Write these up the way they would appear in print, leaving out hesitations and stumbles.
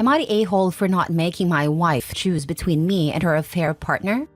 Am I the a-hole for not making my wife choose between me and her affair partner?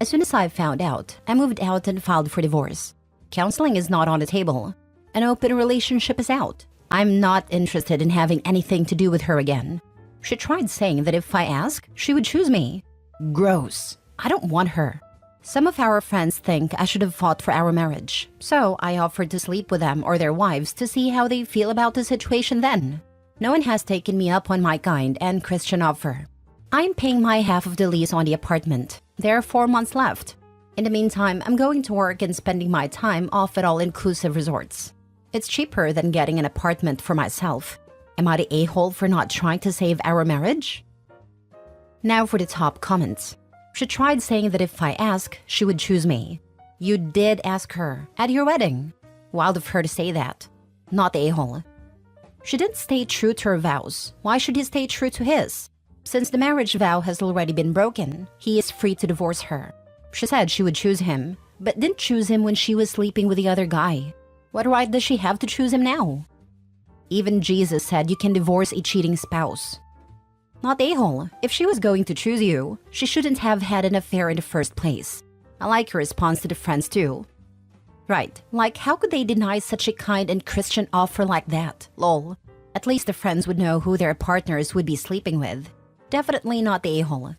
As soon as I found out, I moved out and filed for divorce. Counseling is not on the table. An open relationship is out. I'm not interested in having anything to do with her again. She tried saying that if I ask, she would choose me. Gross. I don't want her. Some of our friends think I should have fought for our marriage, so I offered to sleep with them or their wives to see how they feel about the situation then. No one has taken me up on my kind and Christian offer. I'm paying my half of the lease on the apartment. There are 4 months left. In the meantime, I'm going to work and spending my time off at all-inclusive resorts. It's cheaper than getting an apartment for myself. Am I the a-hole for not trying to save our marriage? Now for the top comments. She tried saying that if I ask, she would choose me. You did ask her at your wedding. Wild of her to say that. Not the a-hole. She didn't stay true to her vows. Why should he stay true to his? Since the marriage vow has already been broken, he is free to divorce her. She said she would choose him, but didn't choose him when she was sleeping with the other guy. What right does she have to choose him now? Even Jesus said you can divorce a cheating spouse. Not the a-hole. If she was going to choose you, she shouldn't have had an affair in the first place. I like her response to the friends too. Right, like how could they deny such a kind and Christian offer like that? Lol. At least the friends would know who their partners would be sleeping with. Definitely not the a-hole.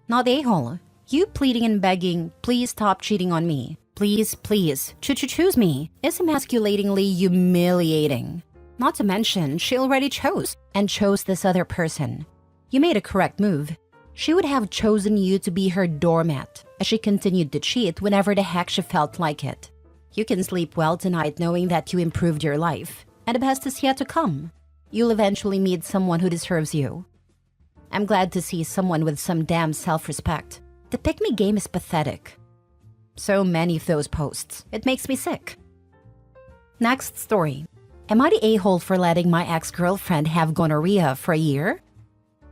Not the a-hole. You pleading and begging, please stop cheating on me. Please, please, choose me, is emasculatingly humiliating. Not to mention, she already chose, and chose this other person. You made a correct move. She would have chosen you to be her doormat, as she continued to cheat whenever the heck she felt like it. You can sleep well tonight knowing that you improved your life, and the best is yet to come. You'll eventually meet someone who deserves you. I'm glad to see someone with some damn self-respect. The pick-me game is pathetic. So many of those posts. It makes me sick. Next story. Am I the a-hole for letting my ex-girlfriend have gonorrhea for a year?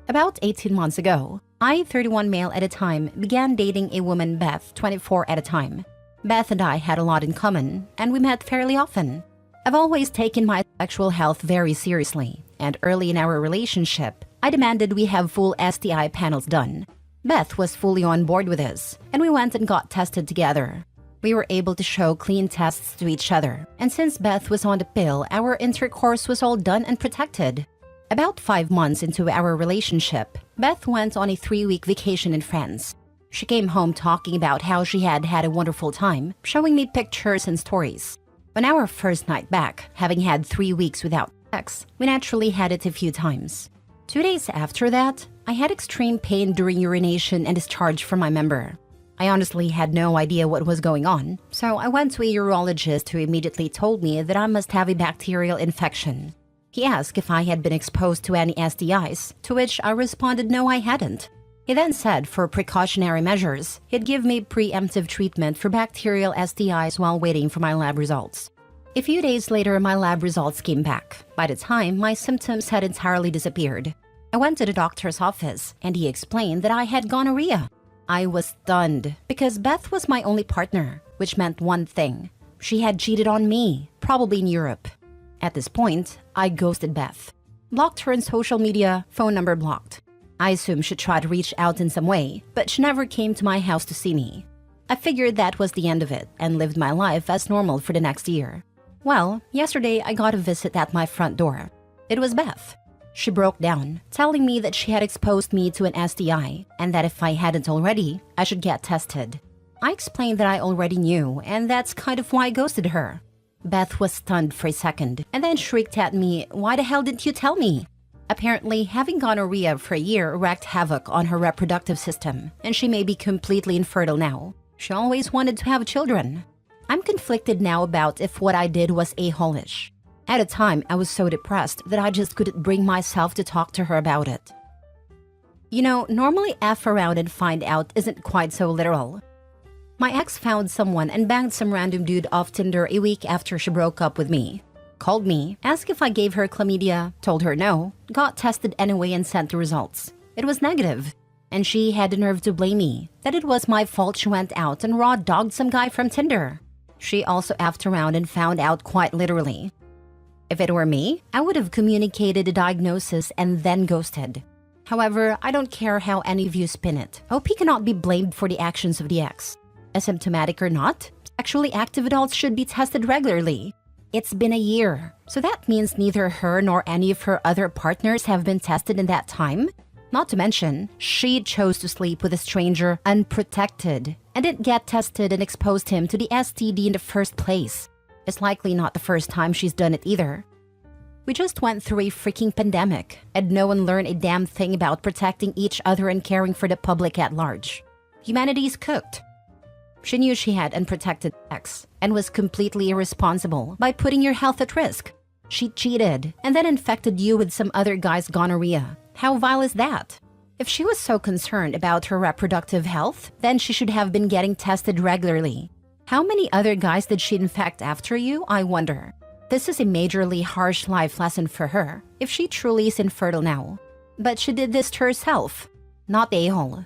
About 18 months ago, I, 31 male at a time, began dating a woman, Beth, 24 at a time. Beth and I had a lot in common, and we met fairly often. I've always taken my sexual health very seriously, and early in our relationship, I demanded we have full STI panels done. Beth was fully on board with this, and we went and got tested together. We were able to show clean tests to each other, and since Beth was on the pill, our intercourse was all done and protected. About 5 months into our relationship, Beth went on a 3-week vacation in France. She came home talking about how she had had a wonderful time, showing me pictures and stories. On our first night back, having had 3 weeks without sex, we naturally had it a few times. 2 days after that, I had extreme pain during urination and discharge from my member. I honestly had no idea what was going on, so I went to a urologist who immediately told me that I must have a bacterial infection. He asked if I had been exposed to any STIs, to which I responded no, I hadn't. He then said for precautionary measures, he'd give me preemptive treatment for bacterial STIs while waiting for my lab results. A few days later, my lab results came back. By the time, my symptoms had entirely disappeared. I went to the doctor's office, and he explained that I had gonorrhea. I was stunned, because Beth was my only partner, which meant one thing. She had cheated on me, probably in Europe. At this point, I ghosted Beth. Blocked her on social media, phone number blocked. I assumed she tried to reach out in some way, but she never came to my house to see me. I figured that was the end of it and lived my life as normal for the next year. Well, yesterday I got a visit at my front door. It was Beth. She broke down, telling me that she had exposed me to an STI and that if I hadn't already, I should get tested. I explained that I already knew, and that's kind of why I ghosted her. Beth was stunned for a second and then shrieked at me, "Why the hell didn't you tell me?" Apparently, having gonorrhea for a year wreaked havoc on her reproductive system, and she may be completely infertile now. She always wanted to have children. I'm conflicted now about if what I did was a-hole-ish. At a time, I was so depressed that I just couldn't bring myself to talk to her about it. You know, normally F around and find out isn't quite so literal. My ex found someone and banged some random dude off Tinder a week after she broke up with me. Called me, asked if I gave her chlamydia, told her no, got tested anyway and sent the results. It was negative. And she had the nerve to blame me, that it was my fault she went out and raw-dogged some guy from Tinder. She also effed around and found out quite literally. If it were me, I would have communicated a diagnosis and then ghosted. However, I don't care how any of you spin it. OP cannot be blamed for the actions of the ex. Asymptomatic or not, sexually active adults should be tested regularly. It's been a year, so that means neither her nor any of her other partners have been tested in that time. Not to mention, she chose to sleep with a stranger unprotected and didn't get tested and exposed him to the STD in the first place. It's likely not the first time she's done it either. We just went through a freaking pandemic, and no one learned a damn thing about protecting each other and caring for the public at large. Humanity's cooked. She knew she had unprotected sex and was completely irresponsible by putting your health at risk. She cheated and then infected you with some other guy's gonorrhea. How vile is that? If she was so concerned about her reproductive health, then she should have been getting tested regularly. How many other guys did she infect after you, I wonder? This is a majorly harsh life lesson for her, if she truly is infertile now. But she did this to herself, not a-hole.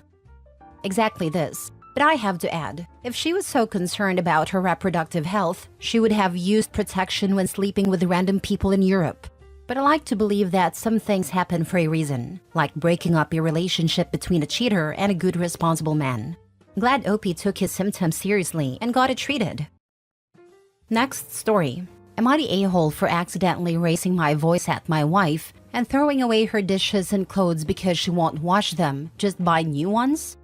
Exactly this. But I have to add, if she was so concerned about her reproductive health, she would have used protection when sleeping with random people in Europe. But I like to believe that some things happen for a reason, like breaking up a relationship between a cheater and a good responsible man. Glad OP took his symptoms seriously and got it treated. Next story. Am I the a-hole for accidentally raising my voice at my wife and throwing away her dishes and clothes because she won't wash them, just buy new ones?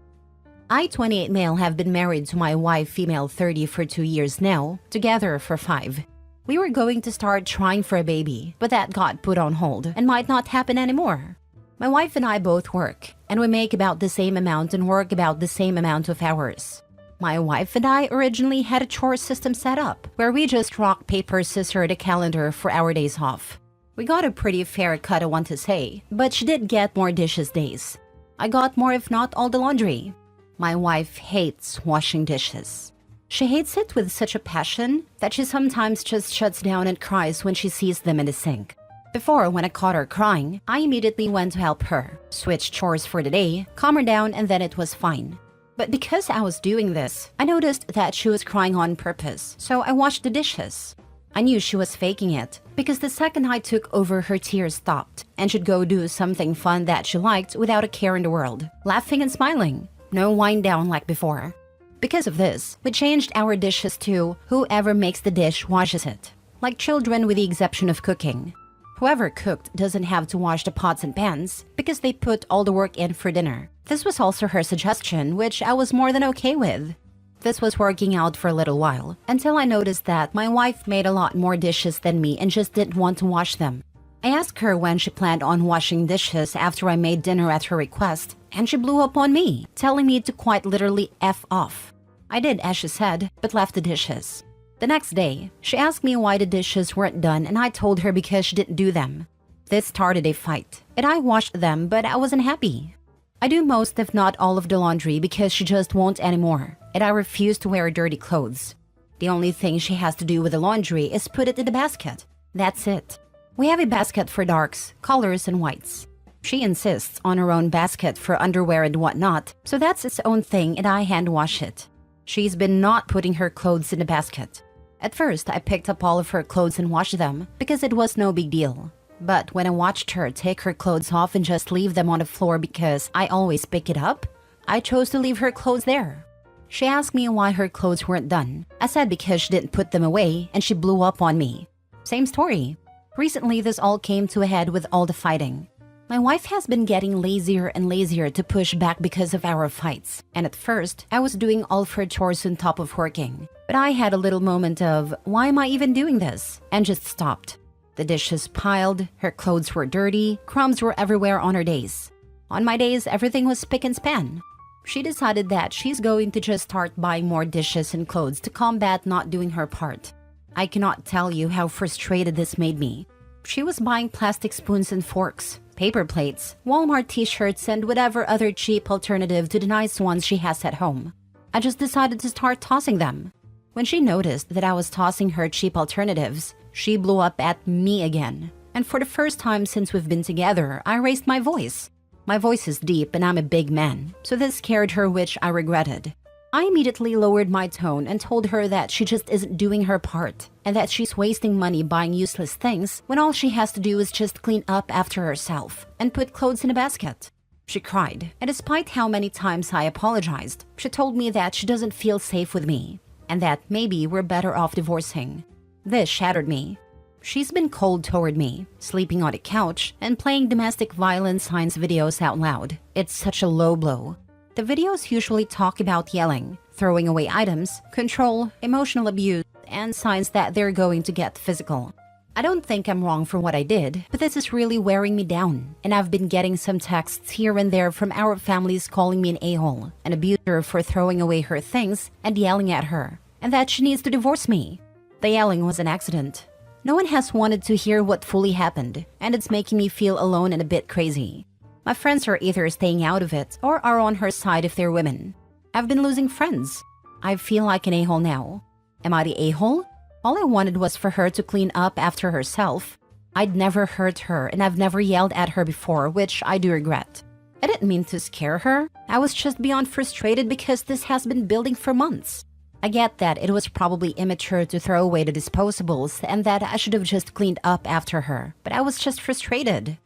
I, 28 male, have been married to my wife, female 30, for 2 years now, together for 5. We were going to start trying for a baby, but that got put on hold and might not happen anymore. My wife and I both work, and we make about the same amount and work about the same amount of hours. My wife and I originally had a chore system set up, where we just rock, paper, scissor the calendar for our days off. We got a pretty fair cut, I want to say, but she did get more dishes days. I got more, if not all, the laundry. My wife hates washing dishes. She hates it with such a passion that she sometimes just shuts down and cries when she sees them in the sink. Before, when I caught her crying, I immediately went to help her, switch chores for the day, calm her down, and then it was fine. But because I was doing this, I noticed that she was crying on purpose, so I washed the dishes. I knew she was faking it, because the second I took over, her tears stopped, and she'd go do something fun that she liked without a care in the world, laughing and smiling. No wind down like before. Because of this, we changed our dishes to whoever makes the dish washes it, like children with the exception of cooking. Whoever cooked doesn't have to wash the pots and pans because they put all the work in for dinner. This was also her suggestion, which I was more than okay with. This was working out for a little while, until I noticed that my wife made a lot more dishes than me and just didn't want to wash them. I asked her when she planned on washing dishes after I made dinner at her request, and she blew up on me, telling me to quite literally F off. I did as she said, but left the dishes. The next day, she asked me why the dishes weren't done, and I told her because she didn't do them. This started a fight, and I washed them, but I wasn't happy. I do most if not all of the laundry because she just won't anymore, and I refuse to wear dirty clothes. The only thing she has to do with the laundry is put it in the basket. That's it. We have a basket for darks, colors, and whites. She insists on her own basket for underwear and whatnot, so that's its own thing and I hand wash it. She's been not putting her clothes in the basket. At first, I picked up all of her clothes and washed them because it was no big deal. But when I watched her take her clothes off and just leave them on the floor because I always pick it up, I chose to leave her clothes there. She asked me why her clothes weren't done. I said because she didn't put them away and she blew up on me. Same story. Recently, this all came to a head with all the fighting. My wife has been getting lazier and lazier to push back because of our fights. And at first, I was doing all of her chores on top of working. But I had a little moment of, why am I even doing this? And just stopped. The dishes piled, her clothes were dirty, crumbs were everywhere on her days. On my days, everything was spick and span. She decided that she's going to just start buying more dishes and clothes to combat not doing her part. I cannot tell you how frustrated this made me. She was buying plastic spoons and forks, paper plates, Walmart t-shirts, and whatever other cheap alternative to the nice ones she has at home. I just decided to start tossing them. When she noticed that I was tossing her cheap alternatives, she blew up at me again. And for the first time since we've been together, I raised my voice. My voice is deep and I'm a big man, so this scared her, which I regretted. I immediately lowered my tone and told her that she just isn't doing her part. and that she's wasting money buying useless things when all she has to do is just clean up after herself and put clothes in a basket. She cried, and despite how many times I apologized, she told me that she doesn't feel safe with me, and that maybe we're better off divorcing. This shattered me. She's been cold toward me, sleeping on the couch, and playing domestic violence signs videos out loud. It's such a low blow. The videos usually talk about yelling, throwing away items, control, emotional abuse, and signs that they're going to get physical. I don't think I'm wrong for what I did, but this is really wearing me down, and I've been getting some texts here and there from our families calling me an a-hole, an abuser for throwing away her things and yelling at her, and that she needs to divorce me. The yelling was an accident. No one has wanted to hear what fully happened, and it's making me feel alone and a bit crazy. My friends are either staying out of it or are on her side if they're women. I've been losing friends. I feel like an a-hole now. Am I the a-hole? All I wanted was for her to clean up after herself. I'd never hurt her, and I've never yelled at her before, which I do regret. I didn't mean to scare her. I was just beyond frustrated because this has been building for months. I get that it was probably immature to throw away the disposables and that I should have just cleaned up after her, but I was just frustrated.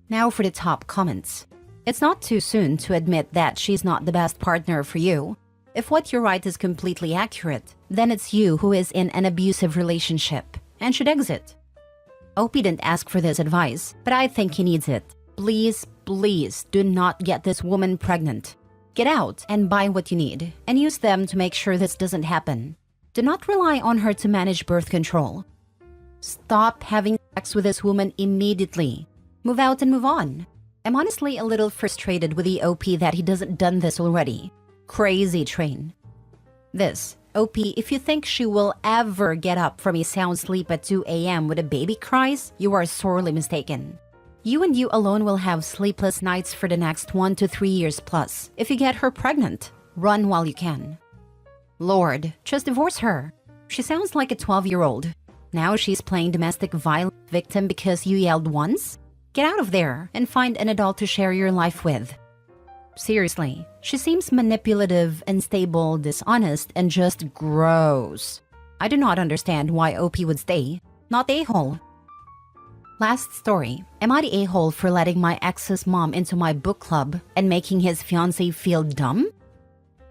Now for the top comments. It's not too soon to admit that she's not the best partner for you. If what you write is completely accurate, then it's you who is in an abusive relationship and should exit. OP didn't ask for this advice, but I think he needs it. Please, please do not get this woman pregnant. Get out and buy what you need and use them to make sure this doesn't happen. Do not rely on her to manage birth control. Stop having sex with this woman immediately. Move out and move on. I'm honestly a little frustrated with the OP that he doesn't done this already. Crazy train. This, OP, if you think she will ever get up from a sound sleep at 2 a.m. with a baby cries, you are sorely mistaken. You and you alone will have sleepless nights for the next 1 to 3 years plus. If you get her pregnant, run while you can. Lord, just divorce her. She sounds like a 12-year-old. Now she's playing domestic violence victim because you yelled once? Get out of there and find an adult to share your life with. Seriously, she seems manipulative, unstable, dishonest, and just gross. I do not understand why OP would stay. Not a-hole. Last story. Am I the a-hole for letting my ex's mom into my book club and making his fiancé feel dumb?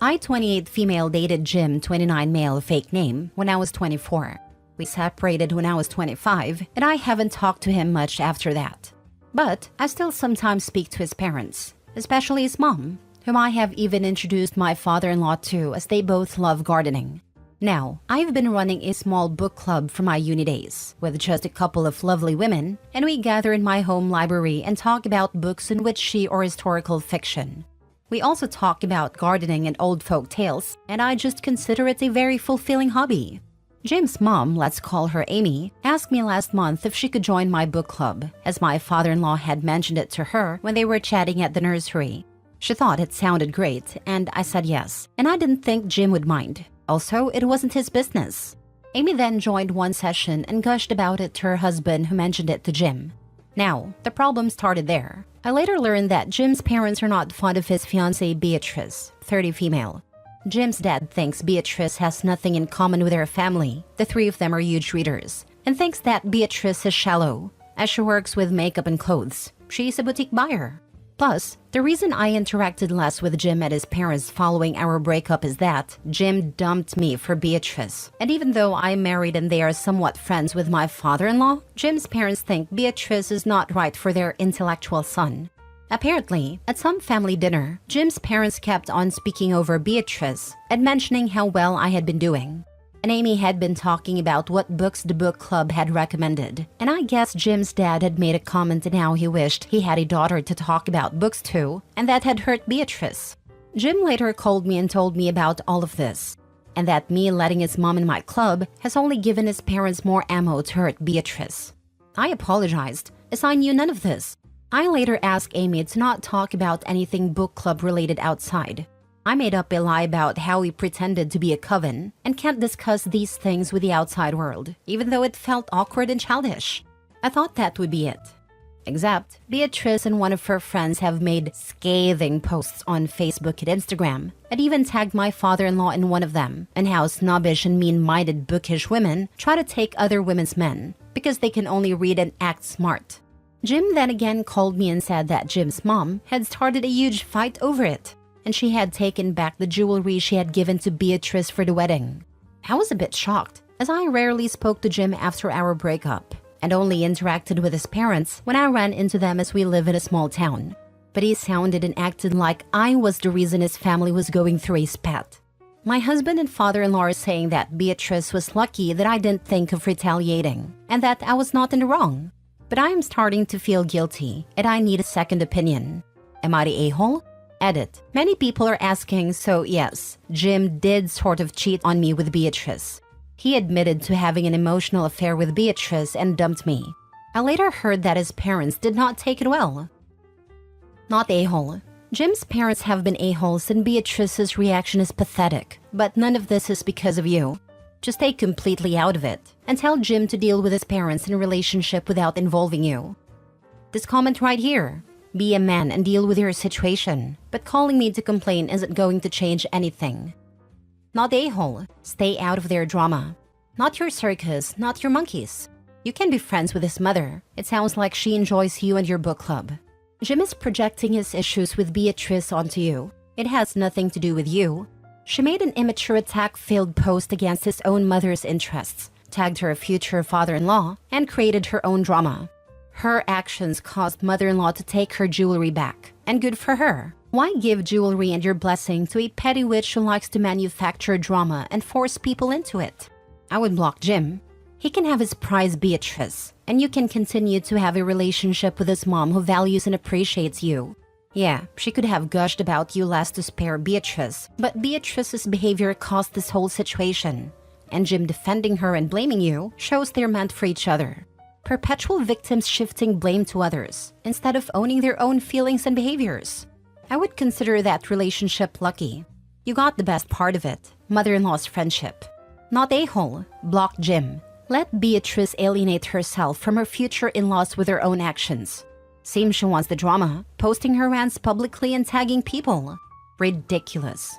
I, 28 female, dated Jim, 29 male, fake name, when I was 24. We separated when I was 25, and I haven't talked to him much after that. But I still sometimes speak to his parents, especially his mom, whom I have even introduced my father-in-law to as they both love gardening. Now, I've been running a small book club for my uni days, with just a couple of lovely women, and we gather in my home library and talk about books in witchy or historical fiction. We also talk about gardening and old folk tales, and I just consider it a very fulfilling hobby. Jim's mom, let's call her Amy, asked me last month if she could join my book club, as my father-in-law had mentioned it to her when they were chatting at the nursery. She thought it sounded great, and I said yes, and I didn't think Jim would mind. Also, it wasn't his business. Amy then joined one session and gushed about it to her husband, who mentioned it to Jim. Now, the problem started there. I later learned that Jim's parents are not fond of his fiancée Beatrice, 30 female. Jim's dad thinks Beatrice has nothing in common with her family. The three of them are huge readers, and thinks that Beatrice is shallow, as she works with makeup and clothes. She's a boutique buyer. Plus, the reason I interacted less with Jim and his parents following our breakup is that Jim dumped me for Beatrice. And even though I'm married and they are somewhat friends with my father-in-law, Jim's parents think Beatrice is not right for their intellectual son. Apparently, at some family dinner, Jim's parents kept on speaking over Beatrice and mentioning how well I had been doing. And Amy had been talking about what books the book club had recommended. And I guess Jim's dad had made a comment on how he wished he had a daughter to talk about books to, and that had hurt Beatrice. Jim later called me and told me about all of this, and that me letting his mom in my club has only given his parents more ammo to hurt Beatrice. I apologized, as I knew none of this. I later asked Amy to not talk about anything book club related outside. I made up a lie about how we pretended to be a coven and can't discuss these things with the outside world, even though it felt awkward and childish. I thought that would be it. Except, Beatrice and one of her friends have made scathing posts on Facebook and Instagram, and even tagged my father-in-law in one of them, and how snobbish and mean-minded bookish women try to take other women's men because they can only read and act smart. Jim then again called me and said that Jim's mom had started a huge fight over it, and she had taken back the jewelry she had given to Beatrice for the wedding. I was a bit shocked, as I rarely spoke to Jim after our breakup, and only interacted with his parents when I ran into them as we live in a small town. But he sounded and acted like I was the reason his family was going through a spat. My husband and father-in-law are saying that Beatrice was lucky that I didn't think of retaliating, and that I was not in the wrong. But I am starting to feel guilty, and I need a second opinion. Am I the a-hole? Edit. Many people are asking, so yes, Jim did sort of cheat on me with Beatrice. He admitted to having an emotional affair with Beatrice and dumped me. I later heard that his parents did not take it well. Not a-hole. Jim's parents have been a-holes and Beatrice's reaction is pathetic, but none of this is because of you. Just stay completely out of it and tell Jim to deal with his parents in a relationship without involving you. This comment right here. Be a man and deal with your situation, but calling me to complain isn't going to change anything. Not a-hole. Stay out of their drama. Not your circus, not your monkeys. You can be friends with his mother. It sounds like she enjoys you and your book club. Jim is projecting his issues with Beatrice onto you. It has nothing to do with you. She made an immature attack-filled post against his own mother's interests, tagged her future father-in-law, and created her own drama. Her actions caused mother-in-law to take her jewelry back, and good for her. Why give jewelry and your blessing to a petty witch who likes to manufacture drama and force people into it? I would block Jim. He can have his prize Beatrice, and you can continue to have a relationship with his mom who values and appreciates you. Yeah, she could have gushed about you last to spare Beatrice, but Beatrice's behavior caused this whole situation. And Jim defending her and blaming you shows they're meant for each other. Perpetual victims shifting blame to others, instead of owning their own feelings and behaviors. I would consider that relationship lucky. You got the best part of it, mother-in-law's friendship. Not a-hole, block Jim. Let Beatrice alienate herself from her future in-laws with her own actions. Seems she wants the drama, posting her rants publicly and tagging people. Ridiculous.